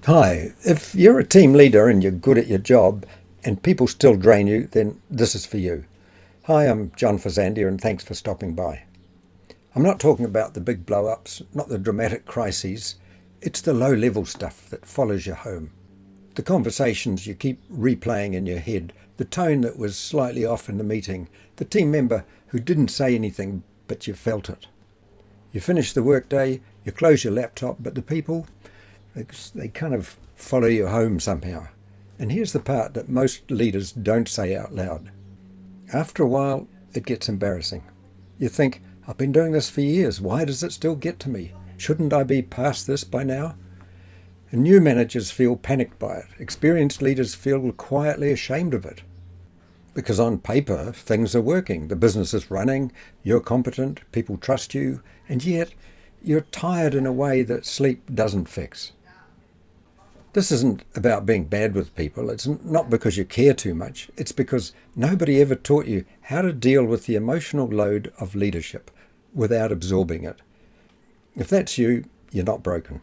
Hi, if you're a team leader and you're good at your job and people still drain you, then this is for you. Hi, I'm John Faisandier and thanks for stopping by. I'm not talking about the big blow-ups, not the dramatic crises. It's the low-level stuff that follows you home. The conversations you keep replaying in your head, the tone that was slightly off in the meeting, the team member who didn't say anything but you felt it. You finish the workday, you close your laptop, but the people, they kind of follow you home somehow. And here's the part that most leaders don't say out loud. After a while, it gets embarrassing. You think, I've been doing this for years. Why does it still get to me? Shouldn't I be past this by now? And new managers feel panicked by it. Experienced leaders feel quietly ashamed of it. Because on paper, things are working. The business is running, you're competent, people trust you, and yet you're tired in a way that sleep doesn't fix. This isn't about being bad with people. It's not because you care too much. It's because nobody ever taught you how to deal with the emotional load of leadership without absorbing it. If that's you, you're not broken.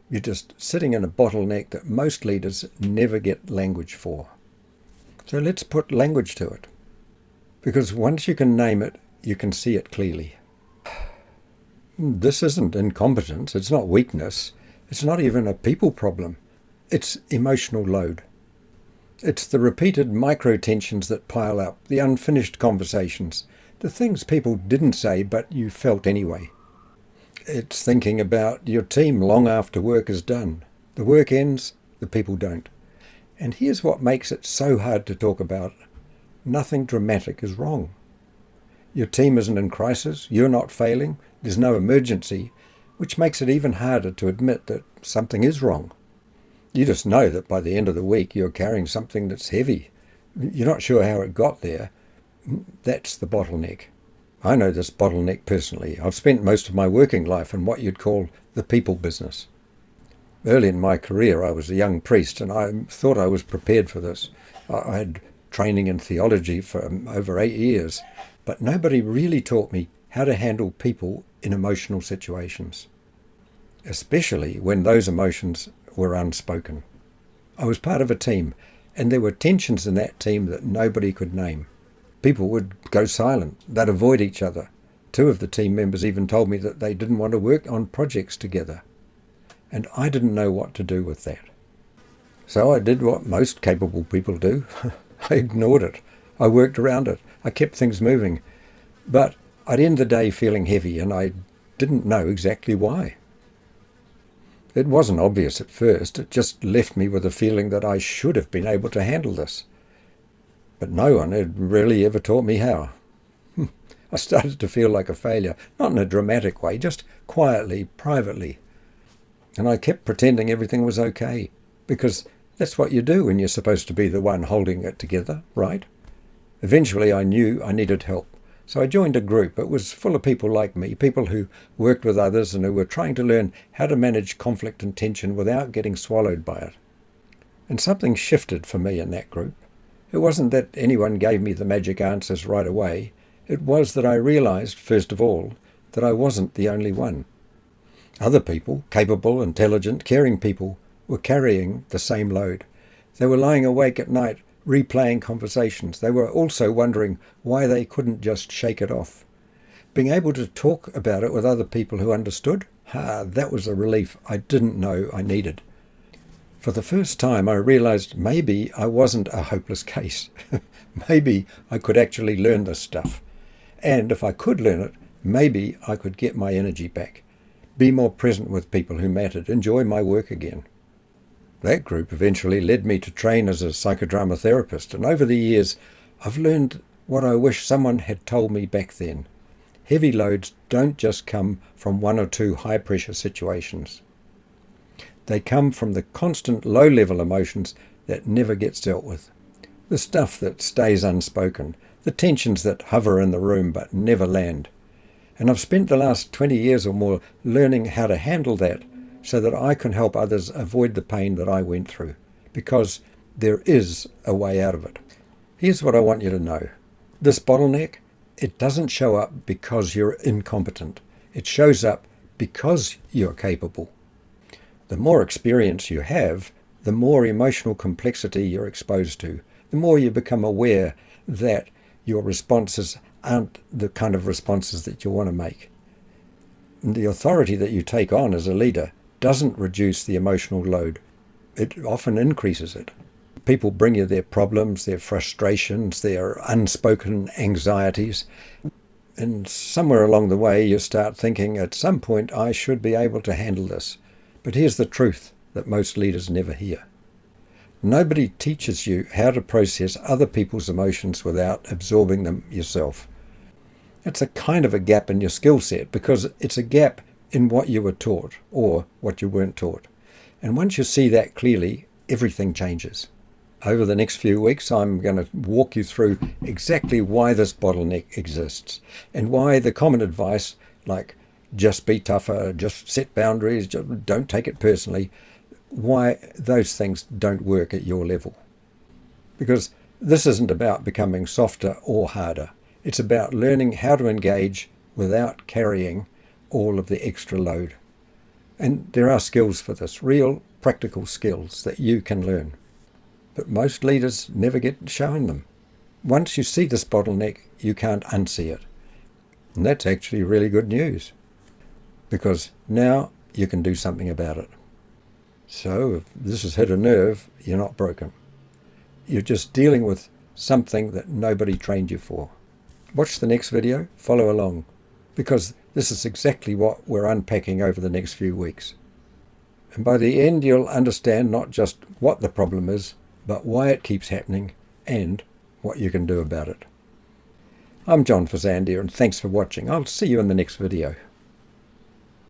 You're just sitting in a bottleneck that most leaders never get language for. So let's put language to it. Because once you can name it, you can see it clearly. This isn't incompetence. It's not weakness. It's not even a people problem. It's emotional load. It's the repeated micro-tensions that pile up, the unfinished conversations, the things people didn't say but you felt anyway. It's thinking about your team long after work is done. The work ends, the people don't. And here's what makes it so hard to talk about. Nothing dramatic is wrong. Your team isn't in crisis, you're not failing, there's no emergency, which makes it even harder to admit that something is wrong. You just know that by the end of the week you're carrying something that's heavy. You're not sure how it got there. That's the bottleneck. I know this bottleneck personally. I've spent most of my working life in what you'd call the people business. Early in my career I was a young priest and I thought I was prepared for this. I had training in theology for over 8 years, but nobody really taught me how to handle people in emotional situations, especially when those emotions were unspoken. I was part of a team, and there were tensions in that team that nobody could name. People would go silent. They'd avoid each other. 2 of the team members even told me that they didn't want to work on projects together. And I didn't know what to do with that. So I did what most capable people do. I ignored it. I worked around it. I kept things moving. But I'd end the day feeling heavy, and I didn't know exactly why. It wasn't obvious at first. It just left me with a feeling that I should have been able to handle this. But no one had really ever taught me how. I started to feel like a failure, not in a dramatic way, just quietly, privately. And I kept pretending everything was okay, because that's what you do when you're supposed to be the one holding it together, right? Eventually I knew I needed help. So I joined a group. It was full of people like me, people who worked with others and who were trying to learn how to manage conflict and tension without getting swallowed by it. And something shifted for me in that group. It wasn't that anyone gave me the magic answers right away. It was that I realized, first of all, that I wasn't the only one. Other people, capable, intelligent, caring people, were carrying the same load. They were lying awake at night, replaying conversations. They were also wondering why they couldn't just shake it off. Being able to talk about it with other people who understood, that was a relief I didn't know I needed. For the first time I realized maybe I wasn't a hopeless case. Maybe I could actually learn this stuff. And if I could learn it, maybe I could get my energy back, be more present with people who mattered, enjoy my work again. That group eventually led me to train as a psychodrama therapist, and over the years I've learned what I wish someone had told me back then. Heavy loads don't just come from 1 or 2 high-pressure situations. They come from the constant low-level emotions that never gets dealt with. The stuff that stays unspoken, the tensions that hover in the room but never land. And I've spent the last 20 years or more learning how to handle that so that I can help others avoid the pain that I went through, because there is a way out of it. Here's what I want you to know. This bottleneck, it doesn't show up because you're incompetent. It shows up because you're capable. The more experience you have, the more emotional complexity you're exposed to, the more you become aware that your responses aren't the kind of responses that you want to make. And the authority that you take on as a leader doesn't reduce the emotional load. It often increases it. People bring you their problems, their frustrations, their unspoken anxieties. And somewhere along the way you start thinking, at some point I should be able to handle this. But here's the truth that most leaders never hear. Nobody teaches you how to process other people's emotions without absorbing them yourself. It's a kind of a gap in your skill set because it's a gap in what you were taught or what you weren't taught. And once you see that clearly, everything changes. Over the next few weeks, I'm going to walk you through exactly why this bottleneck exists and why the common advice like just be tougher, just set boundaries, just don't take it personally, why those things don't work at your level. Because this isn't about becoming softer or harder. It's about learning how to engage without carrying all of the extra load. And there are skills for this, real practical skills that you can learn. But most leaders never get shown them. Once you see this bottleneck, you can't unsee it. And that's actually really good news, because now you can do something about it. So if this has hit a nerve, you're not broken. You're just dealing with something that nobody trained you for. Watch the next video, follow along, because this is exactly what we're unpacking over the next few weeks. And by the end, you'll understand not just what the problem is, but why it keeps happening and what you can do about it. I'm Faisandier, and thanks for watching. I'll see you in the next video.